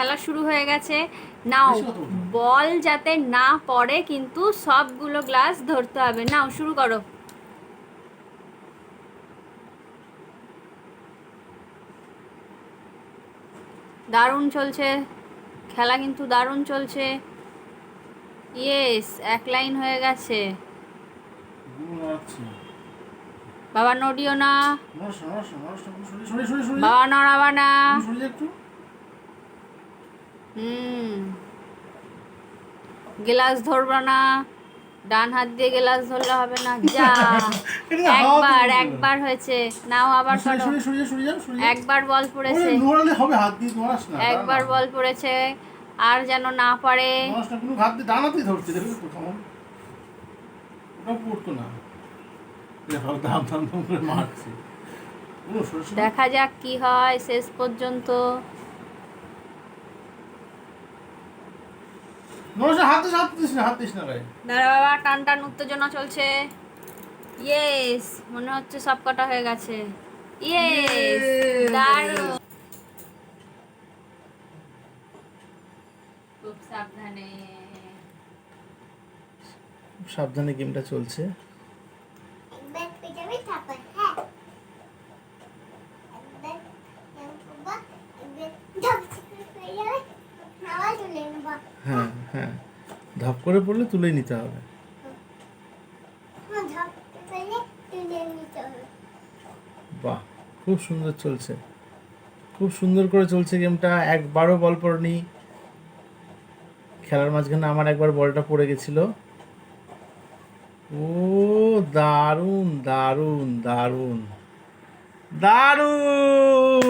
খেলা শুরু হয়ে গেছে। নাও, বল যাতে না পড়ে কিন্তু সবগুলো গ্লাস ধরতে হবে। নাও শুরু করো। দারুণ চলছে খেলা, কিন্তু দারুণ চলছে। ইয়েস, এক লাইন হয়ে গেছে। বাবা নড়িও না, বাবা নড়াবা না। গ্লাস ধরবা না, ডান হাত দিয়ে গ্লাস ধরলে হবে না। যা, একবার হয়েছে। নাও আবার করো। একবার বল পড়েছে, একবার বল পড়েছে, আর যেন না পারে। দেখা যাক কি হয় শেষ পর্যন্ত। দাঁড়া বাবা, টান টান উত্তেজনা চলছে। ইয়েস, মনে হচ্ছে সব কটা হয়ে গেছে। ইয়েস, দারুণ। খুব সাবধানে, খুব সাবধানে গেমটা চলছে। হ্যাঁ হ্যাঁ, ধাপ করে পড়লে তুলে নিতে হবে। বাহ, খুব সুন্দর চলছে, খুব সুন্দর করে চলছে গেমটা। একবারও বল পড়েনি। খেলার মাঝখানে আমার একবার বলটা পড়ে গেছিল। ও দারুণ দারুণ দারুণ দারুণ।